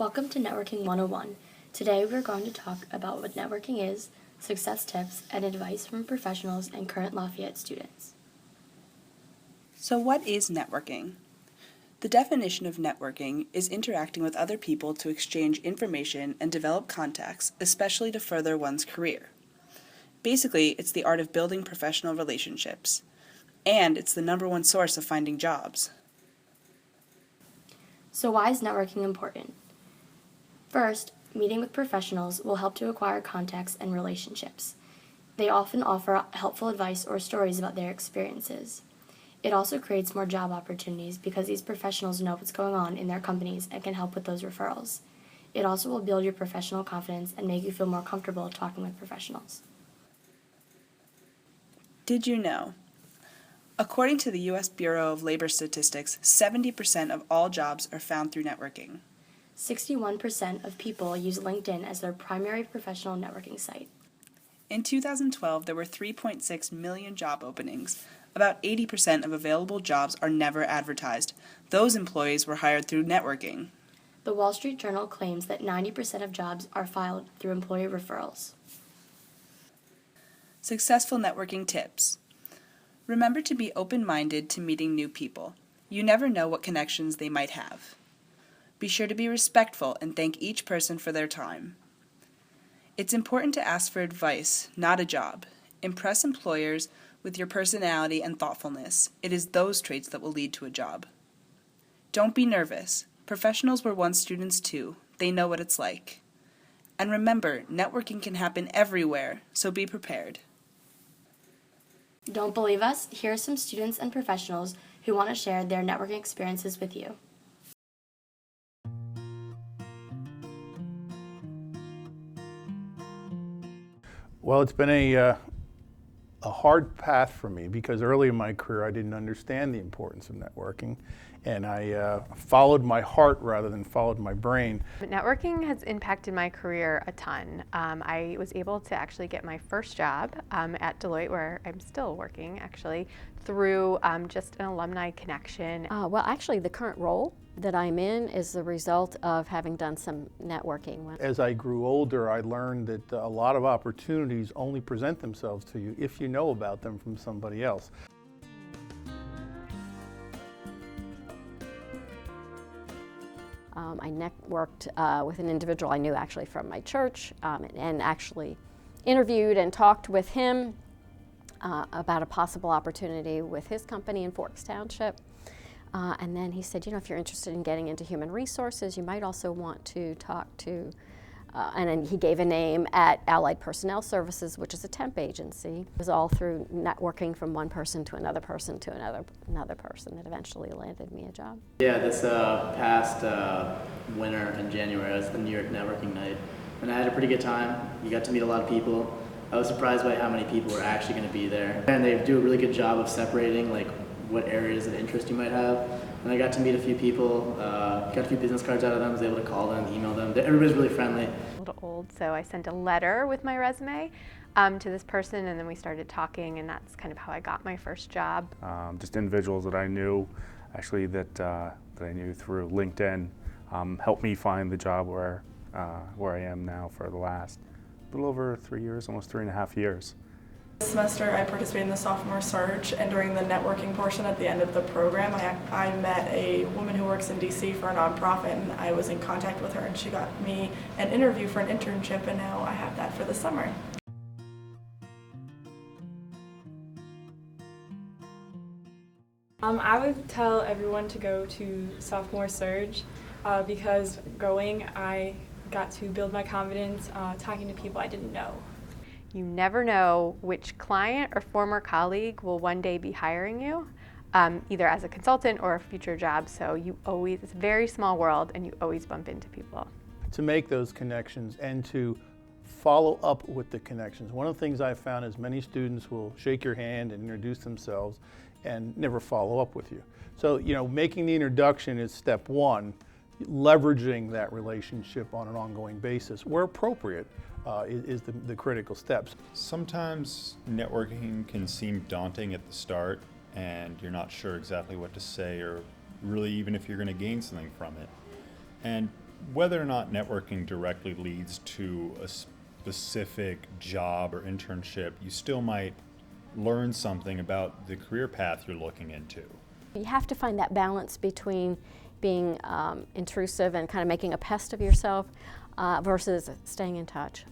Welcome to Networking 101. Today we're going to talk about what networking is, success tips, and advice from professionals and current Lafayette students. So what is networking? The definition of networking is interacting with other people to exchange information and develop contacts, especially to further one's career. Basically, it's the art of building professional relationships. And it's the number one source of finding jobs. So why is networking important? First, meeting with professionals will help to acquire contacts and relationships. They often offer helpful advice or stories about their experiences. It also creates more job opportunities because these professionals know what's going on in their companies and can help with those referrals. It also will build your professional confidence and make you feel more comfortable talking with professionals. Did you know? According to the U.S. Bureau of Labor Statistics, 70% of all jobs are found through networking. 61% of people use LinkedIn as their primary professional networking site. In 2012, there were 3.6 million job openings. About 80% of available jobs are never advertised. Those employees were hired through networking. The Wall Street Journal claims that 90% of jobs are filed through employee referrals. Successful networking tips. Remember to be open-minded to meeting new people. You never know what connections they might have. Be sure to be respectful and thank each person for their time. It's important to ask for advice, not a job. Impress employers with your personality and thoughtfulness. It is those traits that will lead to a job. Don't be nervous. Professionals were once students too. They know what it's like. And remember, networking can happen everywhere, so be prepared. Don't believe us? Here are some students and professionals who want to share their networking experiences with you. Well, it's been a hard path for me because early in my career I didn't understand the importance of networking, and I followed my heart rather than followed my brain. Networking has impacted my career a ton. I was able to actually get my first job at Deloitte, where I'm still working actually, through just an alumni connection. Well, actually the current role that I'm in is the result of having done some networking. As I grew older, I learned that a lot of opportunities only present themselves to you if you know about them from somebody else. I networked with an individual I knew actually from my church and actually interviewed and talked with him about a possible opportunity with his company in Forks Township. And then he said, you know, if you're interested in getting into human resources, you might also want to talk to, and then he gave a name at Allied Personnel Services, which is a temp agency. It was all through networking from one person to another person to another person that eventually landed me a job. Yeah, this past winter in January, I was at the New York Networking Night, and I had a pretty good time. You got to meet a lot of people. I was surprised by how many people were actually going to be there. And they do a really good job of separating like what areas of interest you might have. And I got to meet a few people, got a few business cards out of them, was able to call them, email them. Everybody's really friendly. A little old, so I sent a letter with my resume to this person, and then we started talking, and that's kind of how I got my first job. Just individuals that I knew, actually that I knew through LinkedIn, helped me find the job where I am now for the last little over 3 years, almost 3.5 years. This semester I participated in the sophomore search, and during the networking portion at the end of the program I met a woman who works in DC for a nonprofit, and I was in contact with her, and she got me an interview for an internship, and now I have that for the summer. I would tell everyone to go to sophomore surge because going I got to build my confidence talking to people I didn't know. You never know which client or former colleague will one day be hiring you, either as a consultant or a future job, so it's a very small world and you always bump into people. To make those connections and to follow up with the connections. One of the things I've found is many students will shake your hand and introduce themselves and never follow up with you. So, you know, making the introduction is step one. Leveraging that relationship on an ongoing basis, where appropriate, is the critical steps. Sometimes networking can seem daunting at the start, and you're not sure exactly what to say or really even if you're going to gain something from it. And whether or not networking directly leads to a specific job or internship, you still might learn something about the career path you're looking into. You have to find that balance between being intrusive and kind of making a pest of yourself versus staying in touch.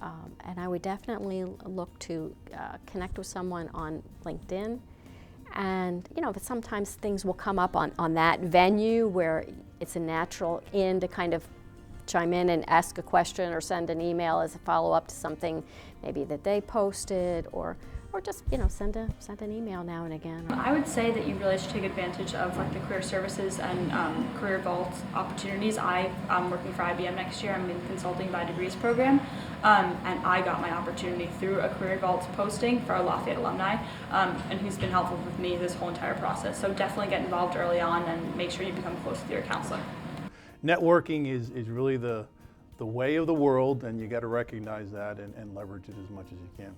And I would definitely look to connect with someone on LinkedIn. And but sometimes things will come up on that venue where it's a natural to kind of chime in and ask a question or send an email as a follow-up to something maybe that they posted, or just send an email now and again. I would say that you really should take advantage of like the career services and career vault opportunities. I'm working for IBM next year. I'm in consulting by degrees program, and I got my opportunity through a career vault posting for a Lafayette alumni, and who's been helpful with me this whole entire process. So definitely get involved early on and make sure you become close with your counselor. Networking is really the way of the world, and you got to recognize that and leverage it as much as you can.